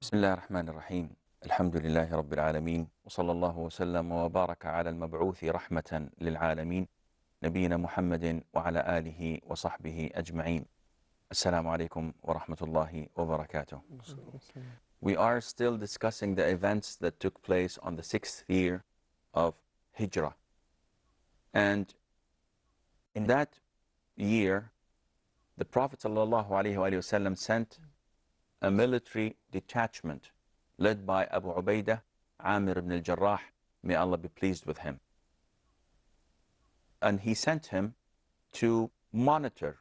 بسم الله الرحمن الرحيم. الحمد لله رب العالمين، وصلى الله وسلم وبارك على المبعوث رحمة للعالمين نبينا محمد وعلى آله وصحبه أجمعين. Assalamu alaikum wa rahmatullahi wa barakatuh. We are still discussing the events that took place on the 6th year of Hijrah. And in that year, the Prophet ﷺ sent a military detachment led by Abu Ubaidah, Amir ibn al-Jarrah, may Allah be pleased with him. And he sent him to monitor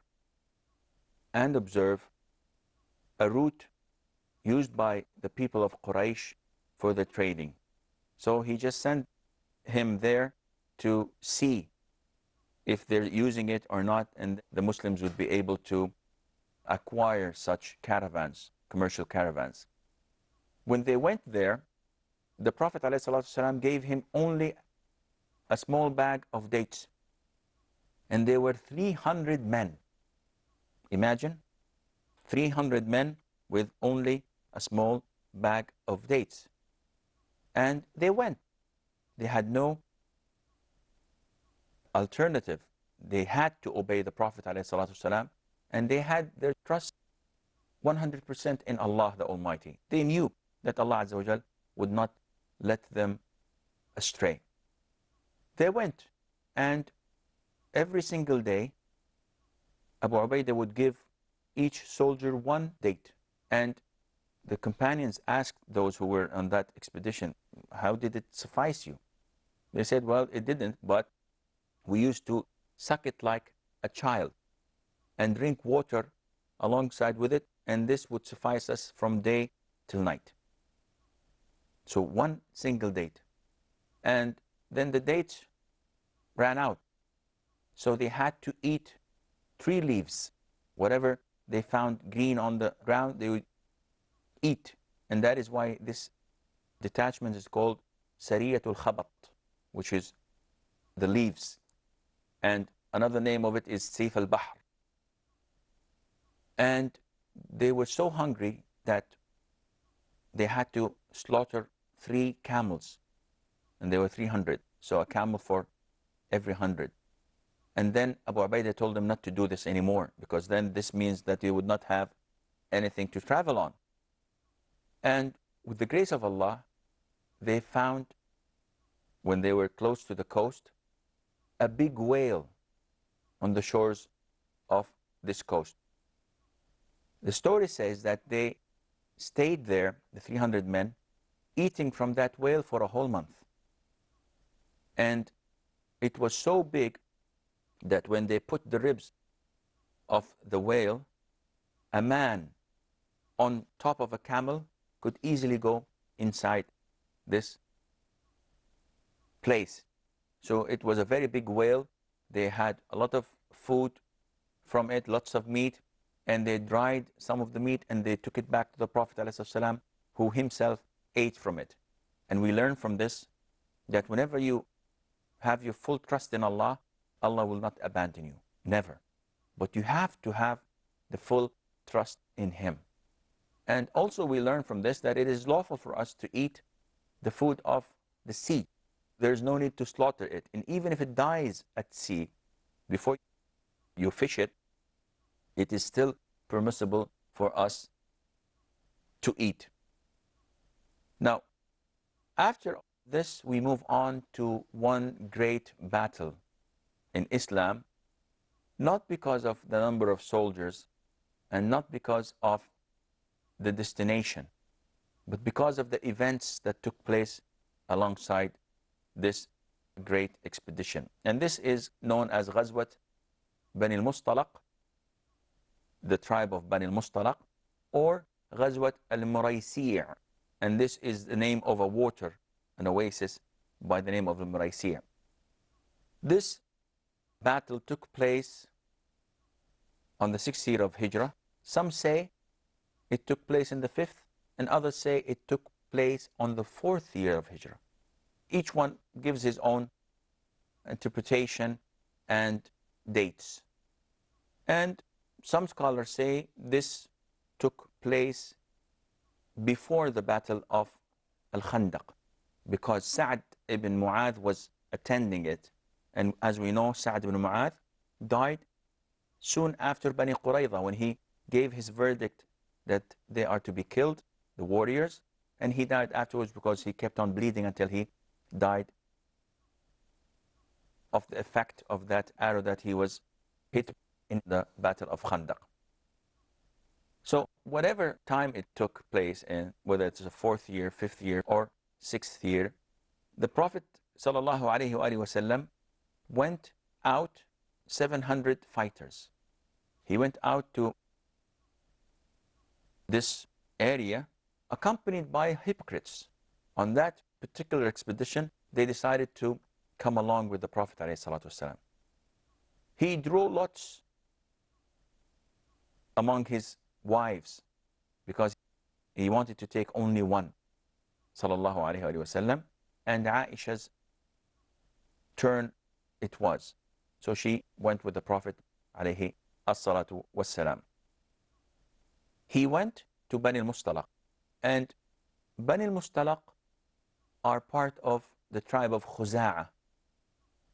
and observe a route used by the people of Quraysh for the trading. So he just sent him there to see if they're using it or not, and the Muslims would be able to acquire such caravans, commercial caravans. When they went there, the Prophet ﷺ gave him only a small bag of dates. And there were 300 men. Imagine, 300 men with only a small bag of dates. And they went. They had no alternative. They had to obey the Prophet ﷺ, and they had their trust 100% in Allah the Almighty. They knew that Allah Azza wa Jal would not let them astray. They went, and every single day, Abu Ubaidah would give each soldier one date. And the companions asked those who were on that expedition, how did it suffice you? They said, well, it didn't, but we used to suck it like a child and drink water alongside with it, and this would suffice us from day till night. So one single date. And then the dates ran out. So they had to eat tree leaves. Whatever they found green on the ground, they would eat. And that is why this detachment is called Sariyatul Khabat, which is the leaves. And another name of it is Sayf al-Bahr. And they were so hungry that they had to slaughter 3 camels. And there were 300. So a camel for every 100. And then Abu Ubaidah told them not to do this anymore, because then this means that they would not have anything to travel on. And with the grace of Allah, they found, when they were close to the coast, a big whale on the shores of this coast. The story says that they stayed there, the 300 men, eating from that whale for a whole month. And it was so big that when they put the ribs of the whale, a man on top of a camel could easily go inside this place. So it was a very big whale. They had a lot of food from it, lots of meat, and they dried some of the meat and they took it back to the Prophet ﷺ, who himself ate from it. And we learn from this that whenever you have your full trust in Allah, Allah will not abandon you, never. But you have to have the full trust in Him. And also we learn from this that it is lawful for us to eat the food of the sea. There's no need to slaughter it. And even if it dies at sea, before you fish it, it is still permissible for us to eat. Now, after this, we move on to one great battle in Islam, not because of the number of soldiers and not because of the destination, but because of the events that took place alongside this great expedition. And this is known as Ghazwat Bani al-Mustalaq, the tribe of Bani al-Mustalaq, or Ghazwat al-Muraysi', and this is the name of a water, an oasis by the name of al-Muraysi'. This battle took place on the 6th year of Hijrah. Some say it took place in the 5th, and others say it took place on the 4th year of Hijrah. Each one gives his own interpretation and dates. And some scholars say this took place before the battle of Al-Khandaq, because Sa'd ibn Mu'adh was attending it. And as we know, Sa'd ibn Mu'adh died soon after Bani Qurayza, when he gave his verdict that they are to be killed, the warriors, and he died afterwards because he kept on bleeding until he died of the effect of that arrow that he was hit in the Battle of Khandaq. So whatever time it took place in, whether it's the 4th year, 5th year, or 6th year, the Prophet ﷺ went out 700 fighters. He went out to this area accompanied by hypocrites. On that particular expedition, they decided to come along with the Prophet ﷺ. He drew lots among his wives because he wanted to take only one, sallallahu alaihi wasallam, and Aisha's turn it was. So she went with the Prophet alayhi as-salatu was-salam. He went to Bani al-Mustalaq, and Bani al-Mustalaq are part of the tribe of Khuza'a.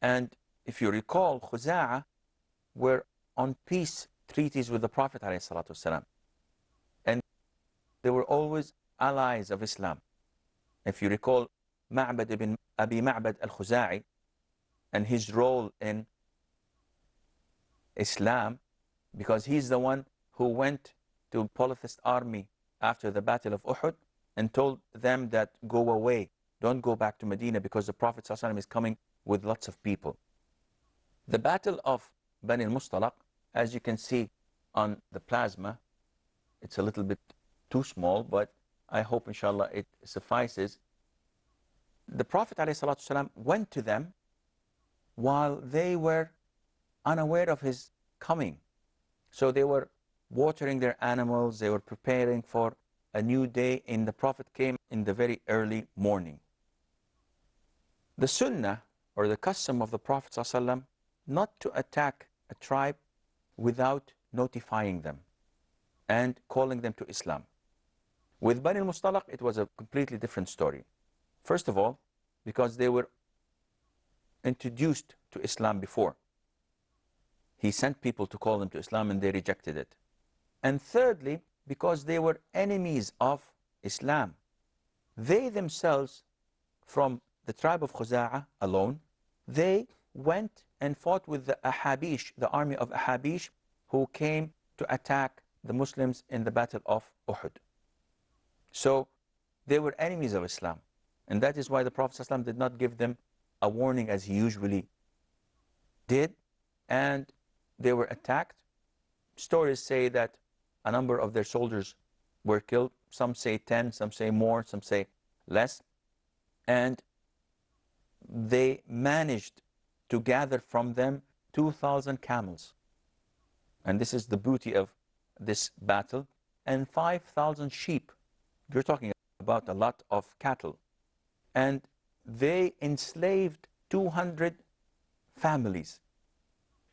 And if you recall, Khuza'a were on peace treaties with the Prophet ﷺ. And they were always allies of Islam. If you recall Ma'bad ibn Abi Ma'bad al-Khuza'i and his role in Islam, because he's the one who went to polytheist army after the Battle of Uhud and told them that go away, don't go back to Medina because the Prophet ﷺ is coming with lots of people. The Battle of Bani al-Mustalaq, as you can see on the plasma, it's a little bit too small, but I hope inshallah it suffices. The Prophet ﷺ went to them while they were unaware of his coming. So they were watering their animals, they were preparing for a new day, and the Prophet came in the very early morning. The sunnah, or the custom of the Prophet ﷺ, not to attack a tribe without notifying them and calling them to Islam. With Bani al-Mustalaq, it was a completely different story. First of all, because they were introduced to Islam before. He sent people to call them to Islam and they rejected it. And thirdly, because they were enemies of Islam. They themselves, from the tribe of Khuza'a alone, they went and fought with the Ahabish, the army of Ahabish, who came to attack the Muslims in the Battle of Uhud. So they were enemies of Islam. And that is why the Prophet ﷺ did not give them a warning as he usually did. And they were attacked. Stories say that a number of their soldiers were killed. Some say 10, some say more, some say less. And they managed to gather from them 2,000 camels. And this is the beauty of this battle. And 5,000 sheep. You're talking about a lot of cattle. And they enslaved 200 families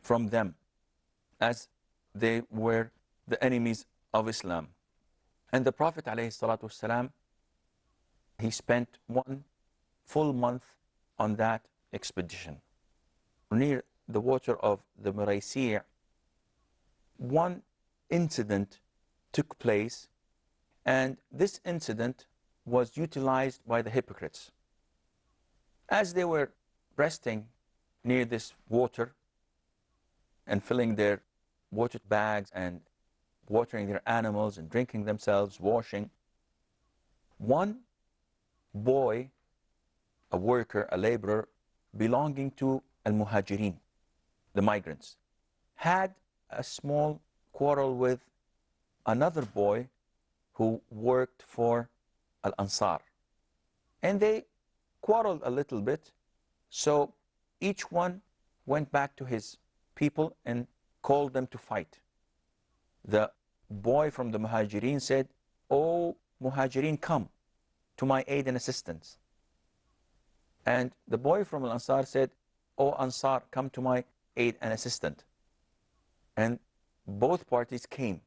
from them, as they were the enemies of Islam. And the Prophet ﷺ, he spent 1 full month on that expedition. Near the water of the Muraisi', one incident took place, and this incident was utilized by the hypocrites. As they were resting near this water and filling their water bags and watering their animals and drinking themselves, washing, one boy, a worker, a laborer belonging to al-Muhajirin, the migrants, had a small quarrel with another boy who worked for al-Ansar. And they quarreled a little bit, so each one went back to his people and called them to fight. The boy from the Muhajirin said, "Oh, Muhajirin, come to my aid and assistance." And the boy from al-Ansar said, "Oh, Ansar, come to my aid and assistance." And both parties came.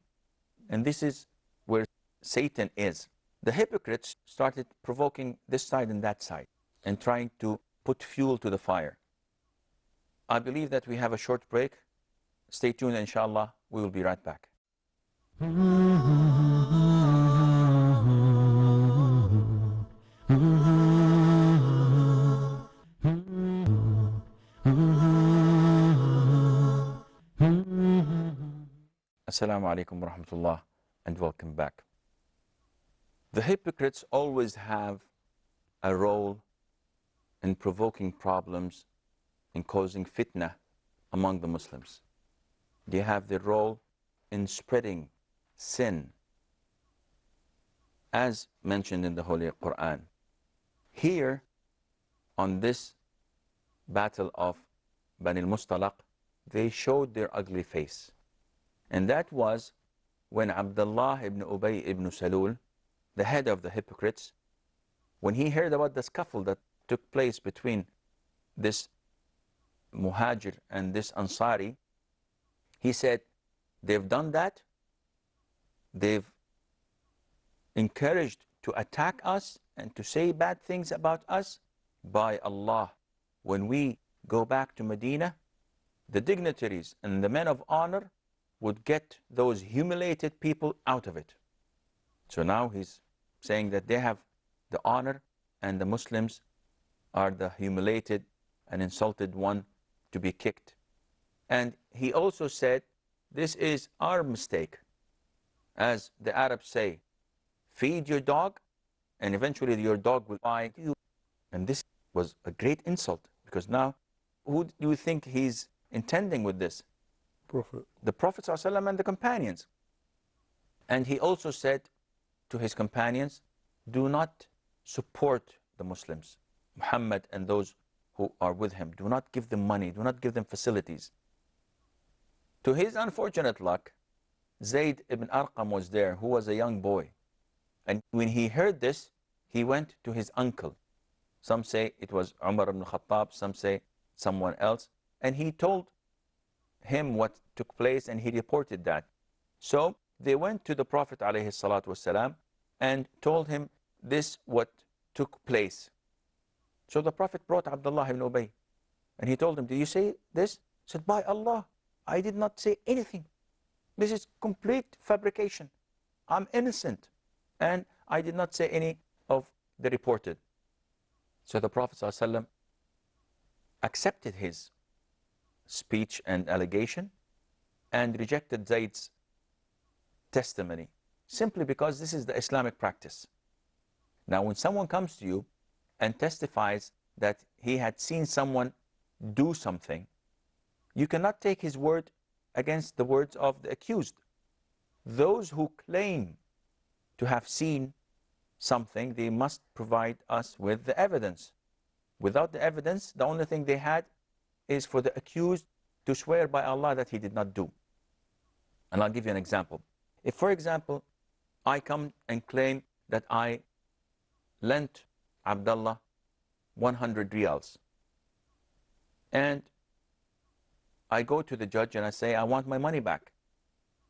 And this is where Satan is. the hypocrites started provoking this side and that side and trying to put fuel to the fire. I believe that we have a short break. Stay tuned, inshallah. We will be right back. Assalamu alaikum wa rahmatullah, and welcome back. The hypocrites always have a role in provoking problems, in causing fitna among the Muslims. They have their role in spreading sin, as mentioned in the Holy Quran. Here, on this battle of Bani al-Mustalaq, they showed their ugly face. And that was when Abdullah ibn Ubay ibn Salul, the head of the hypocrites, when he heard about the scuffle that took place between this Muhajir and this Ansari, he said, they've done that, they've encouraged to attack us and to say bad things about us. By Allah, when we go back to Medina, the dignitaries and the men of honor would get those humiliated people out of it. So now he's saying that they have the honor and the Muslims are the humiliated and insulted one to be kicked. And he also said, this is our mistake. As the Arabs say, feed your dog and eventually your dog will find you. And this was a great insult, because now who do you think he's intending with this? Prophet. The Prophet ﷺ and the companions. And he also said to his companions, do not support the Muslims, Muhammad and those who are with him. Do not give them money, do not give them facilities. To his unfortunate luck, Zayd ibn Arqam was there, who was a young boy. And when he heard this, he went to his uncle. Some say it was Umar ibn Khattab, some say someone else. And he told him what took place, and he reported that. So they went to the Prophet ﷺ and told him this what took place. So the Prophet brought Abdullah ibn Ubay, and he told him, did you say this? He said, by Allah, I did not say anything. This is complete fabrication. I'm innocent. And I did not say any of the reported. So the Prophet ﷺ accepted his speech and allegation and rejected Zayd's testimony, simply because this is the Islamic practice. Now, when someone comes to you and testifies that he had seen someone do something, you cannot take his word against the words of the accused. Those who claim to have seen something, they must provide us with the evidence. Without the evidence, the only thing they had is for the accused to swear by Allah that he did not do. And I'll give you an example. If, for example, I come and claim that I lent Abdullah 100 riyals, and I go to the judge and I say, I want my money back.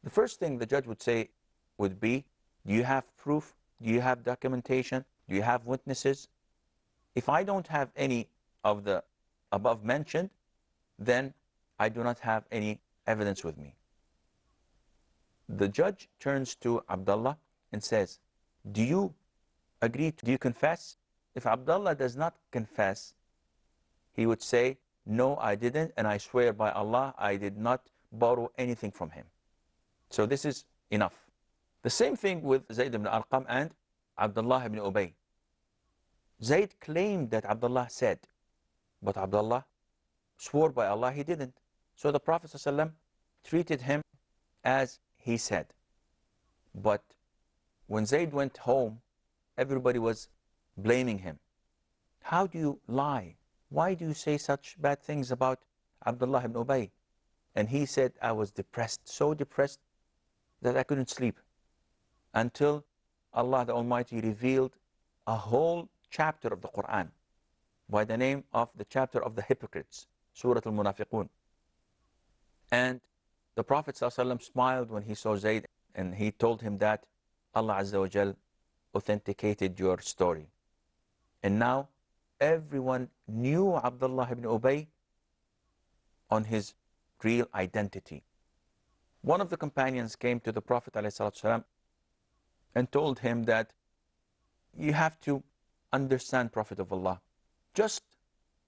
The first thing the judge would say would be, do you have proof? Do you have documentation? Do you have witnesses? If I don't have any of the above mentioned, then I do not have any evidence with me. The judge turns to Abdullah and says, do you agree? Do you confess? If Abdullah does not confess, he would say, no, I didn't, and I swear by Allah, I did not borrow anything from him. So this is enough. The same thing with Zayd ibn Arqam and Abdullah ibn Ubay. Zayd claimed that Abdullah said, but Abdullah swore by Allah he didn't. So the Prophet ﷺ treated him as he said. But when Zayd went home, everybody was blaming him. How do you lie? Why do you say such bad things about Abdullah ibn Ubay? And he said, I was depressed, so depressed that I couldn't sleep, until Allah the Almighty revealed a whole chapter of the Quran by the name of the chapter of the hypocrites, Surah Al-Munafiqun. And the Prophet ﷺ smiled when he saw Zayd, and he told him that Allah Azza wa Jal authenticated your story. And now everyone knew Abdullah ibn Ubay on his real identity. One of the companions came to the Prophet ﷺ and told him that you have to understand, Prophet of Allah, just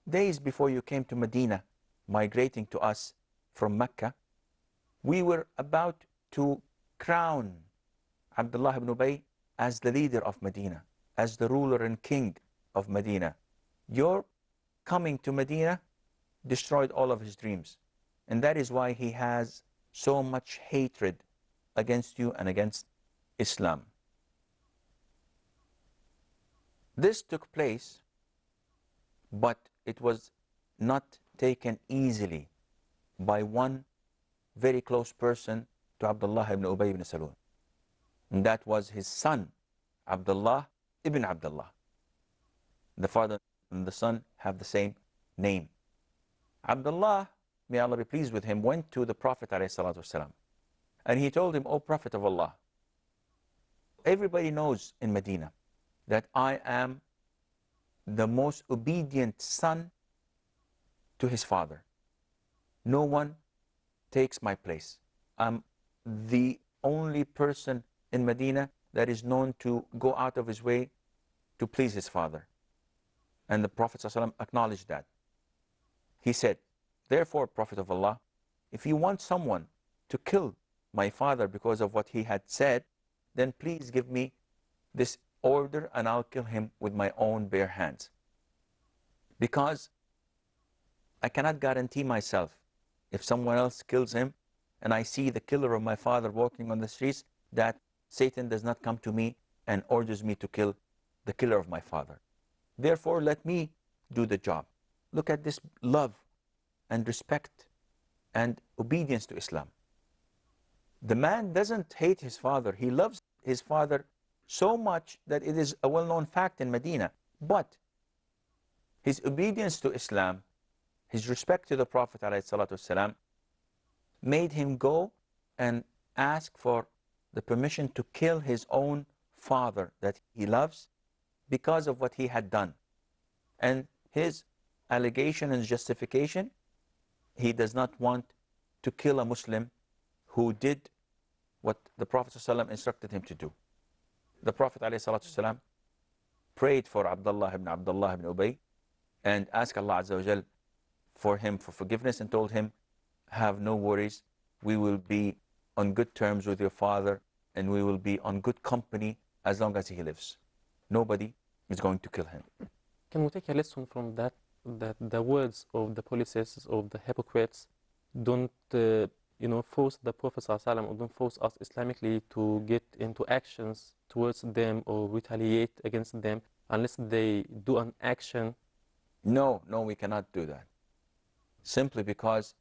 days before you came to Medina, migrating to us from Mecca, we were about to crown Abdullah ibn Ubay as the leader of Medina, as the ruler and king of Medina. Your coming to Medina destroyed all of his dreams. And that is why he has so much hatred against you and against Islam. This took place, but it was not taken easily by one very close person to Abdullah ibn Ubay ibn Salul. And that was his son, Abdullah ibn Abdullah. The father and the son have the same name. Abdullah, may Allah be pleased with him, went to the Prophet ﷺ, and he told him, O Prophet of Allah, everybody knows in Medina that I am the most obedient son to his father. No one takes my place. I'm the only person in Medina that is known to go out of his way to please his father. And the Prophet ﷺ acknowledged that. He said, therefore, Prophet of Allah, if you want someone to kill my father because of what he had said, then please give me this order and I'll kill him with my own bare hands. Because I cannot guarantee myself, if someone else kills him and I see the killer of my father walking on the streets, that Satan does not come to me and orders me to kill the killer of my father. Therefore, let me do the job. Look at this love and respect and obedience to Islam. The man doesn't hate his father. He loves his father so much that it is a well-known fact in Medina. But his obedience to Islam, his respect to the Prophet ﷺ, made him go and ask for the permission to kill his own father that he loves because of what he had done. And his allegation and justification, he does not want to kill a Muslim who did what the Prophet ﷺ instructed him to do. The Prophet ﷺ prayed for Abdullah ibn Ubay and asked Allah Azza wa Jal for him for forgiveness and told him, have no worries, we will be on good terms with your father and we will be on good company as long as he lives. Nobody is going to kill him. Can we take a lesson from that, that the words of the policies, of the hypocrites, don't force the Prophet ﷺ or don't force us Islamically to get into actions towards them or retaliate against them unless they do an action? No, we cannot do that. Simply because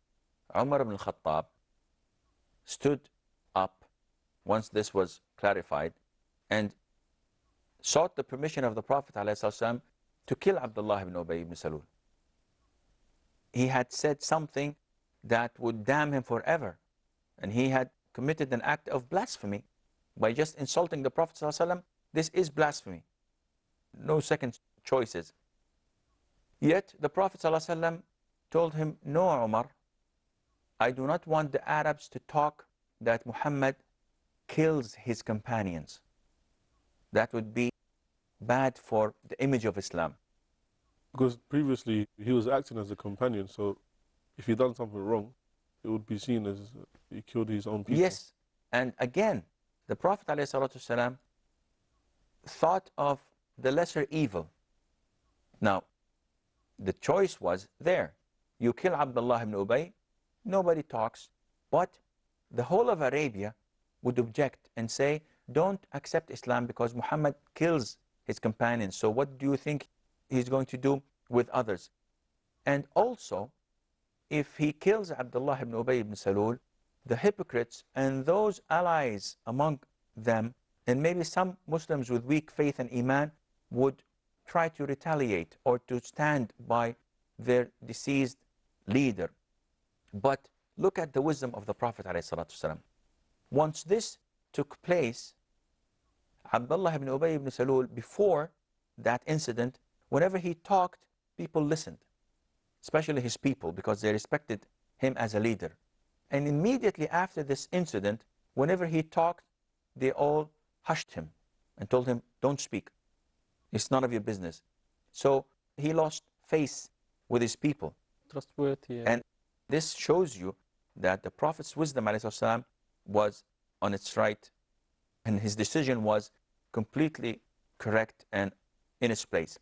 Umar ibn al-Khattab stood up once this was clarified and sought the permission of the Prophet ﷺ to kill Abdullah ibn Ubay ibn Salul. He had said something that would damn him forever, and he had committed an act of blasphemy by just insulting the Prophet ﷺ. This is blasphemy. No second choices. Yet the Prophet ﷺ told him, no, Umar, I do not want the Arabs to talk that Muhammad kills his companions. That would be bad for the image of Islam. Because previously he was acting as a companion, so if he done something wrong, it would be seen as he killed his own people. Yes, and again, the Prophet ﷺ thought of the lesser evil. Now, the choice was there. You kill Abdullah ibn Ubay, nobody talks, but the whole of Arabia would object and say, don't accept Islam because Muhammad kills his companions. So what do you think he's going to do with others? And also, if he kills Abdullah ibn Ubay ibn Salul, the hypocrites and those allies among them, and maybe some Muslims with weak faith and iman, would try to retaliate or to stand by their deceased leader. But look at the wisdom of the Prophet ﷺ. Once this took place, Abdullah ibn Ubay ibn Salul, before that incident, whenever he talked, people listened, especially his people, because they respected him as a leader. And immediately after this incident, whenever he talked, they all hushed him and told him, don't speak. It's none of your business. So he lost face with his people. Trustworthy. And this shows you that the Prophet's wisdom ﷺ was on its right, and his decision was completely correct and in its place.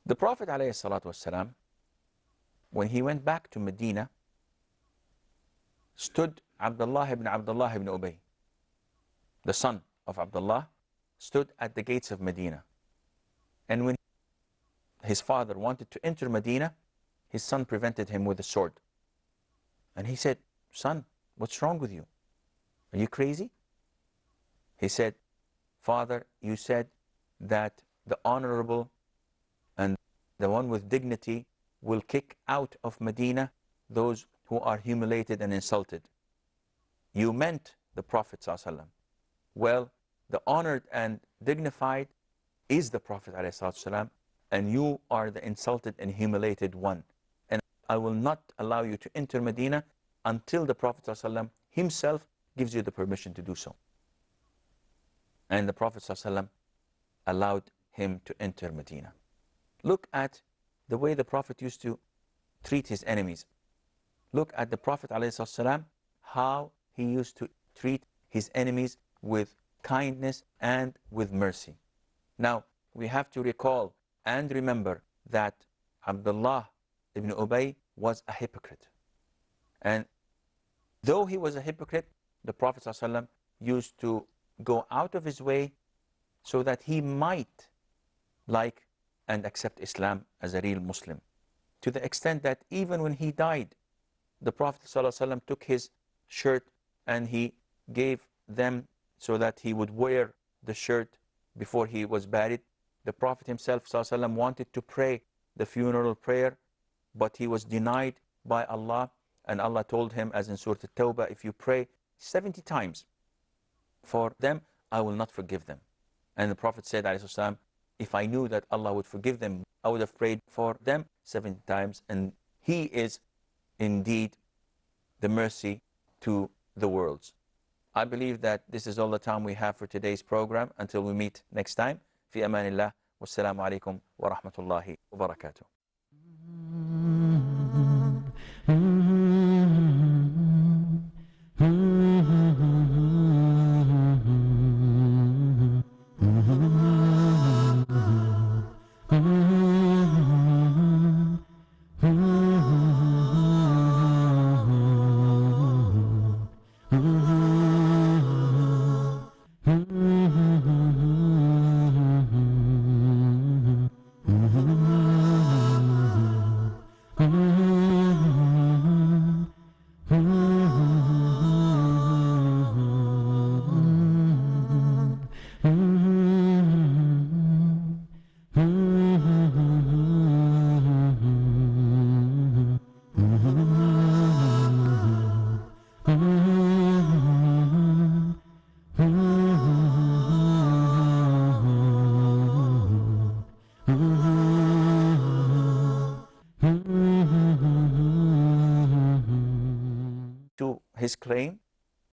The Prophet ﷺ, when he went back to Medina, stood Abdullah ibn Ubay, the son of Abdullah, stood at the gates of Medina. And when his father wanted to enter Medina, his son prevented him with a sword. And he said, son, what's wrong with you? Are you crazy? He said, Father, you said that the honorable and the one with dignity will kick out of Medina those who are humiliated and insulted. You meant the Prophet ﷺ. Well, the honored and dignified is the Prophet ﷺ, and you are the insulted and humiliated one. And I will not allow you to enter Medina until the Prophet ﷺ himself gives you the permission to do so. And the Prophet ﷺ allowed him to enter Medina. Look at the way the Prophet used to treat his enemies. Look at the Prophet ﷺ, how he used to treat his enemies with kindness and with mercy. Now, we have to recall and remember that Abdullah ibn Ubay was a hypocrite. And though he was a hypocrite, the Prophet ﷺ used to go out of his way so that he might like and accept Islam as a real Muslim. To the extent that even when he died, the Prophet ﷺ took his shirt and he gave them so that he would wear the shirt before he was buried. The Prophet himself ﷺ wanted to pray the funeral prayer, but he was denied by Allah. And Allah told him, as in Surah At-Tawbah, if you pray 70 times for them, I will not forgive them. And the Prophet said, ﷺ, if I knew that Allah would forgive them, I would have prayed for them 70 times. And he is indeed the mercy to the worlds. I believe that this is all the time we have for today's program. Until we meet next time. في أمان الله والسلام عليكم ورحمة الله وبركاته. To his claim